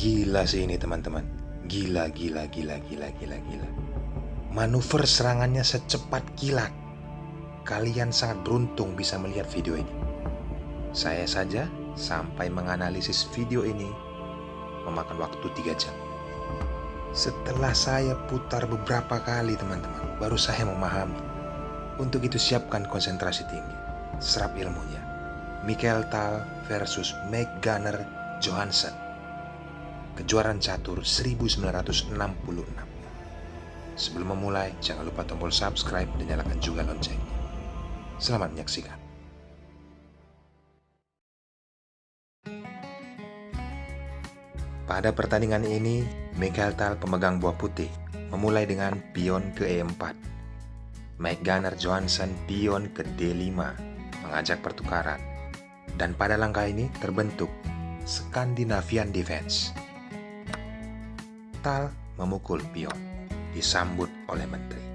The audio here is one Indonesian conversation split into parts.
Gila sih ini teman-teman. Gila. Manuver serangannya secepat kilat. Kalian sangat beruntung bisa melihat video ini. Saya saja sampai menganalisis video ini memakan waktu 3 jam. Setelah saya putar beberapa kali teman-teman, baru saya memahami. Untuk itu siapkan konsentrasi tinggi. Serap ilmunya. Michael Tal versus Meg Gunnar Johansson. Kejuaraan catur 1966. Sebelum memulai, jangan lupa tombol subscribe dan nyalakan juga loncengnya. Selamat menyaksikan. Pada pertandingan ini, Michael Tal pemegang buah putih memulai dengan pion ke E4. Meg Gunnar Johansson pion ke D5 mengajak pertukaran. Dan pada langkah ini terbentuk Scandinavian Defense. Tal memukul pion, disambut oleh menteri.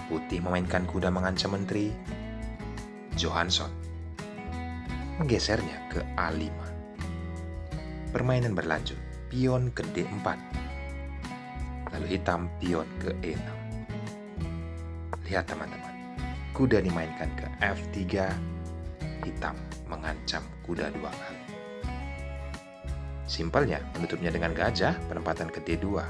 Putih memainkan kuda mengancam menteri. Johansson menggesernya ke A5. Permainan berlanjut, pion ke D4. Lalu hitam pion ke E6. Lihat teman-teman, kuda dimainkan ke F3. Hitam mengancam kuda 2 kali. Simpelnya menutupnya dengan gajah penempatan ke D2.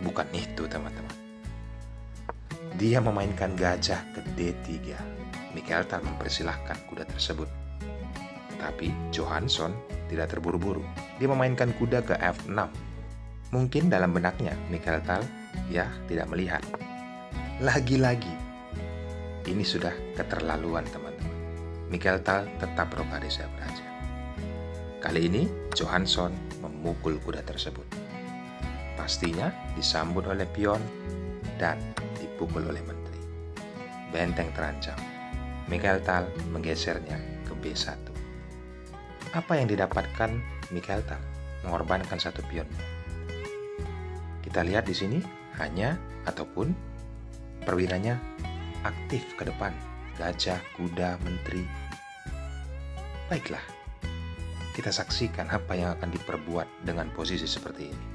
Bukan itu teman-teman. Dia memainkan gajah ke D3. Michael Tal mempersilahkan kuda tersebut. Tapi Johansson tidak terburu-buru. Dia memainkan kuda ke F6. Mungkin dalam benaknya Michael Tal tidak melihat. Lagi-lagi, ini sudah keterlaluan teman-teman. Michael Tal tetap rokade saya beraja. Kali ini Johansson memukul kuda tersebut. Pastinya disambut oleh pion dan dipukul oleh menteri. Benteng terancam. Michael Tal menggesernya ke B1. Apa yang didapatkan Michael Tal? Mengorbankan satu pionnya. Kita lihat di sini hanya ataupun perwiranya aktif ke depan. Gajah, kuda, menteri. Baiklah, kita saksikan apa yang akan diperbuat dengan posisi seperti ini.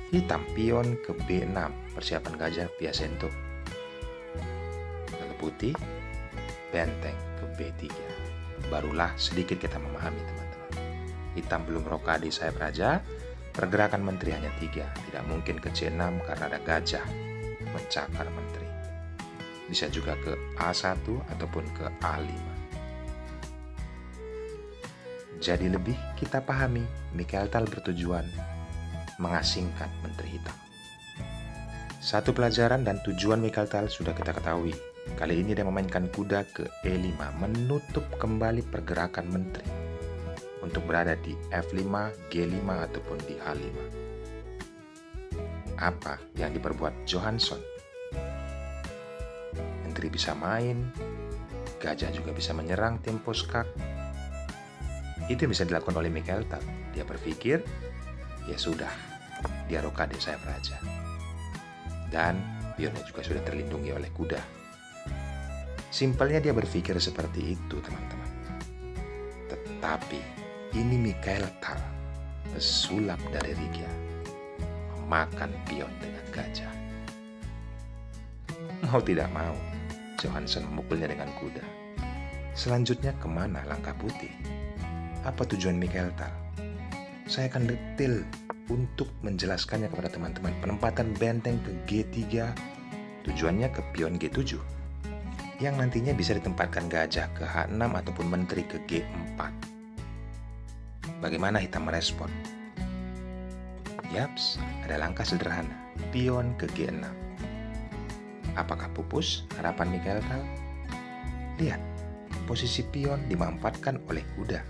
Hitam pion ke B6, persiapan gajah Piacento. Lalu putih, benteng ke B3. Barulah sedikit kita memahami teman-teman. Hitam belum rokade sayap raja, pergerakan menteri hanya 3. Tidak mungkin ke C6 karena ada gajah mencakar menteri. Bisa juga ke A1 ataupun ke A5. Jadi lebih kita pahami, Michael Tal bertujuan mengasingkan menteri hitam. Satu pelajaran dan tujuan Michael Tal sudah kita ketahui. Kali ini dia memainkan kuda ke E5, menutup kembali pergerakan menteri untuk berada di F5, G5 ataupun di H5. Apa yang diperbuat Johansson? Menteri bisa main, gajah juga bisa menyerang tempo skak. Itu yang bisa dilakukan oleh Michael Tal. Dia berpikir, ya sudah, dia rokade sayap raja. Dan pionnya juga sudah terlindungi oleh kuda. Simpelnya dia berpikir seperti itu teman-teman. Tetapi ini Michael Tal, pesulap dari Riga, memakan pion dengan gajah. Mau tidak mau, Johansson memukulnya dengan kuda. Selanjutnya kemana langkah putih? Apa tujuan Michael Tal? Saya akan detail untuk menjelaskannya kepada teman-teman. Penempatan benteng ke G3, tujuannya ke pion G7, yang nantinya bisa ditempatkan gajah ke H6 ataupun menteri ke G4. Bagaimana hitam merespon? Yaps, ada langkah sederhana, pion ke G6. Apakah pupus harapan Michael Tal? Lihat, posisi pion dimanfaatkan oleh kuda.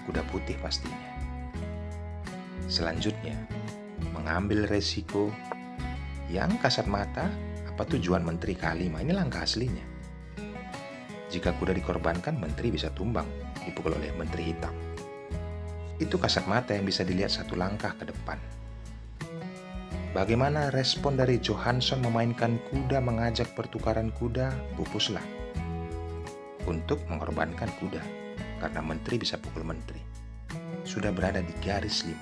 Kuda putih pastinya. Selanjutnya, mengambil resiko yang kasat mata. Apa tujuan menteri K5? Ini langkah aslinya. Jika kuda dikorbankan, menteri bisa tumbang, dipukul oleh menteri hitam. Itu kasat mata yang bisa dilihat satu langkah ke depan. Bagaimana respon dari Johansson memainkan kuda mengajak pertukaran kuda? Pupuslah. Untuk mengorbankan kuda, karena menteri bisa pukul menteri. sudah berada di garis 5.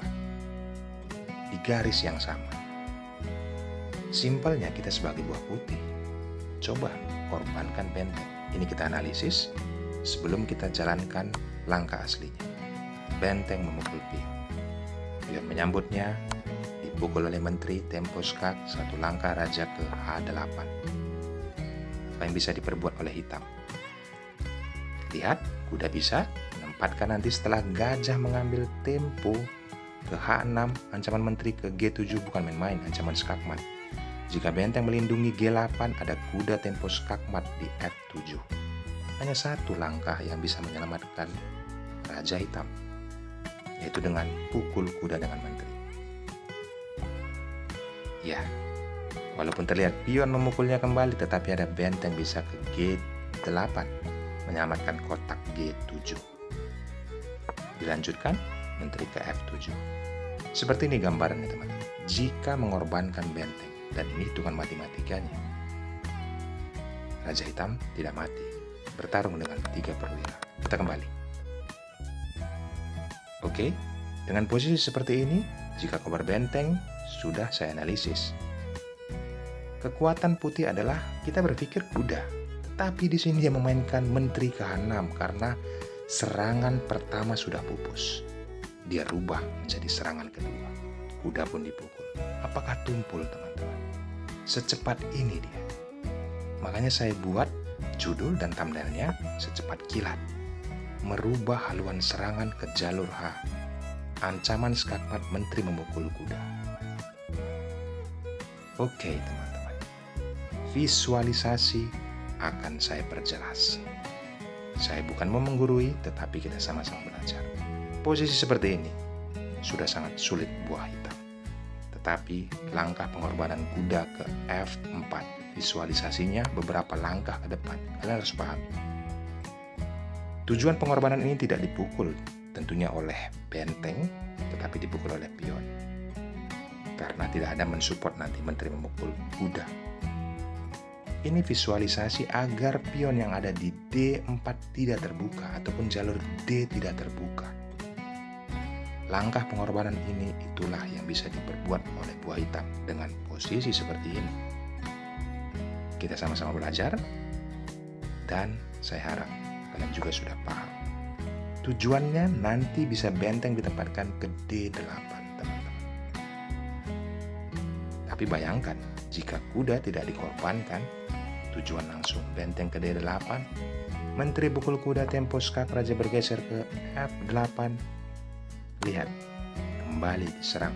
Di garis yang sama. Simpelnya kita sebagai buah putih, coba korbankan benteng. Ini kita analisis sebelum kita jalankan langkah aslinya. Benteng memukul pion. Pion menyambutnya, dipukul oleh menteri, tempo skak, satu langkah raja ke H8. Apa yang bisa diperbuat oleh hitam? Lihat, kuda bisa menempatkan nanti setelah gajah mengambil tempo ke H6, ancaman menteri ke G7 bukan main-main, ancaman skakmat. Jika benteng melindungi G8, ada kuda tempo skakmat di F7. Hanya satu langkah yang bisa menyelamatkan raja hitam, yaitu dengan pukul kuda dengan menteri. Ya, walaupun terlihat pion memukulnya kembali, tetapi ada benteng bisa ke G8, menyelamatkan kotak G7. Dilanjutkan, menteri ke F7. Seperti ini gambarannya teman-teman. Jika mengorbankan benteng, dan ini hitungan matematikanya, raja hitam tidak mati, bertarung dengan 3 perwira. Kita kembali. Oke, dengan posisi seperti ini, jika kobar benteng sudah saya analisis. Kekuatan putih adalah kita berpikir kuda, tapi di sini dia memainkan menteri ke H6 karena serangan pertama sudah pupus. Dia rubah menjadi serangan kedua. Kuda pun dipukul. Apakah tumpul teman-teman? Secepat ini dia. Makanya saya buat judul dan thumbnailnya secepat kilat. Merubah haluan serangan ke jalur H. Ancaman skakmat menteri memukul kuda. Oke teman-teman. Visualisasi akan saya perjelas. Saya bukan mau menggurui, tetapi kita sama-sama belajar. Posisi seperti ini sudah sangat sulit buah hitam. Tetapi langkah pengorbanan kuda ke F4, visualisasinya beberapa langkah ke depan. Kalian harus pahami. Tujuan pengorbanan ini tidak dipukul tentunya oleh benteng, tetapi dipukul oleh pion. Karena tidak ada mensupport nanti menteri memukul kuda. Ini visualisasi agar pion yang ada di D4 tidak terbuka ataupun jalur D tidak terbuka. Langkah pengorbanan ini itulah yang bisa diperbuat oleh buah hitam dengan posisi seperti ini. Kita sama-sama belajar dan saya harap kalian juga sudah paham. Tujuannya nanti bisa benteng ditempatkan ke D8, teman-teman. Tapi bayangkan jika kuda tidak dikorbankan, tujuan langsung benteng ke D8, menteri pukul kuda tempo skak, raja bergeser ke F8. Lihat, kembali diserang.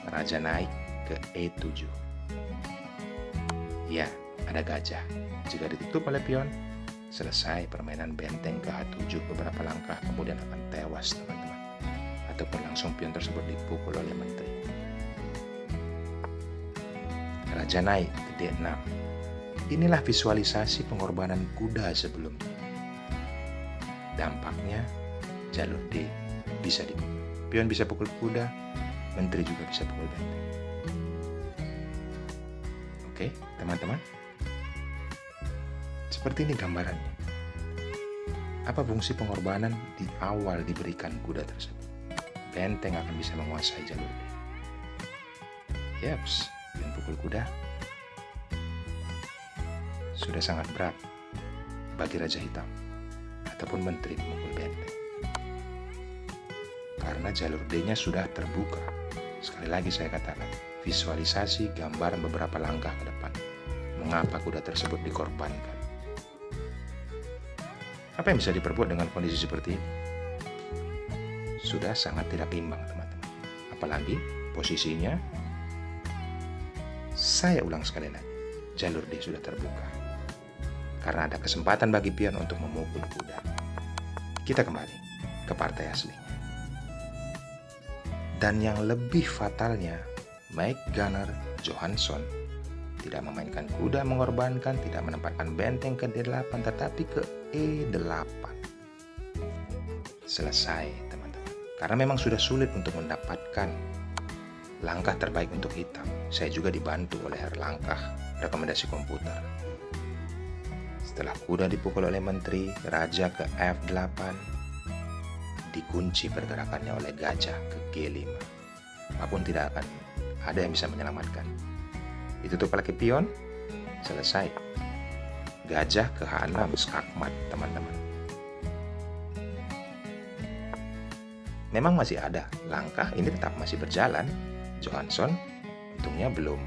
Raja naik ke E7. Ya, ada gajah. Jika ditutup oleh pion, selesai permainan benteng ke H7 beberapa langkah, kemudian akan tewas teman-teman. Ataupun langsung pion tersebut dipukul oleh menteri. Raja naik ke D6. Inilah visualisasi pengorbanan kuda sebelumnya. Dampaknya jalur D bisa dipukul. Pion bisa pukul kuda, menteri juga bisa pukul benteng. Oke, teman-teman. Seperti ini gambarannya. Apa fungsi pengorbanan di awal diberikan kuda tersebut? Benteng akan bisa menguasai jalur D. Yaps, pion pukul kuda sudah sangat berat bagi raja hitam ataupun menteri memukul benteng. Karena jalur D-nya sudah terbuka. Sekali lagi saya katakan, visualisasi gambaran beberapa langkah ke depan. Mengapa kuda tersebut dikorbankan? Apa yang bisa diperbuat dengan kondisi seperti ini? Sudah sangat tidak imbang, teman-teman. Apalagi posisinya, saya ulang sekali lagi, jalur D sudah terbuka. Karena ada kesempatan bagi pion untuk memukul kuda. Kita kembali ke partai aslinya. Dan yang lebih fatalnya, Mike Gunnar Johansson tidak memainkan kuda mengorbankan, tidak menempatkan benteng ke D8, tetapi ke E8. Selesai, teman-teman. Karena memang sudah sulit untuk mendapatkan langkah terbaik untuk hitam. Saya juga dibantu oleh langkah rekomendasi komputer. Setelah kuda dipukul oleh menteri, raja ke F8, dikunci pergerakannya oleh gajah ke G5. Apapun tidak akan ada yang bisa menyelamatkan. Ditutup lagi pion, selesai. Gajah ke H6 skakmat, teman-teman. Memang masih ada langkah, ini tetap masih berjalan. Johansson untungnya belum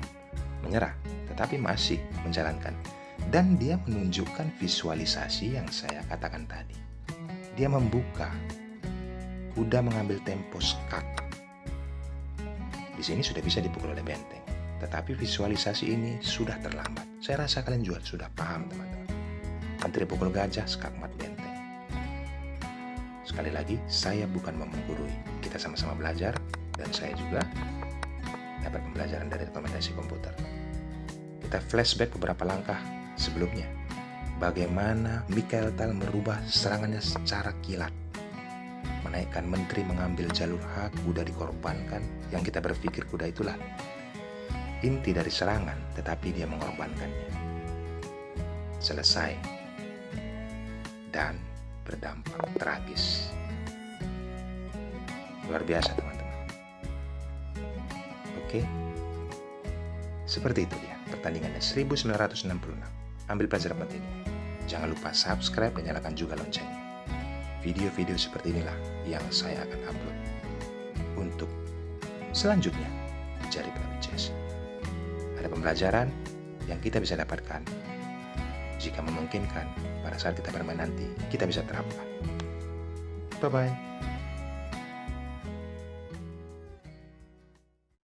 menyerah, tetapi masih menjalankan. Dan dia menunjukkan visualisasi yang saya katakan tadi. Dia membuka, kuda mengambil tempo skak. Di sini sudah bisa dipukul oleh benteng, tetapi visualisasi ini sudah terlambat. Saya rasa kalian juga sudah paham, teman-teman. Antri pukul gajah, skakmat benteng. Sekali lagi, saya bukan menggurui. Kita sama-sama belajar, dan saya juga dapat pembelajaran dari rekomendasi komputer. Kita flashback beberapa langkah sebelumnya. Bagaimana Mikhail Tal merubah serangannya secara kilat. Menaikkan menteri, mengambil jalur H, kuda dikorbankan. Yang kita berpikir kuda itulah inti dari serangan, tetapi dia mengorbankannya. Selesai. Dan berdampak tragis. Luar biasa, teman-teman. Oke. Seperti itu dia pertandingannya 1966. Ambil pelajaran penting. Jangan lupa subscribe dan nyalakan juga loncengnya. Video-video seperti inilah yang saya akan upload untuk selanjutnya mencari pelaut chess. Ada pembelajaran yang kita bisa dapatkan. Jika memungkinkan, pada saat kita bermain nanti, kita bisa terapkan. Bye-bye.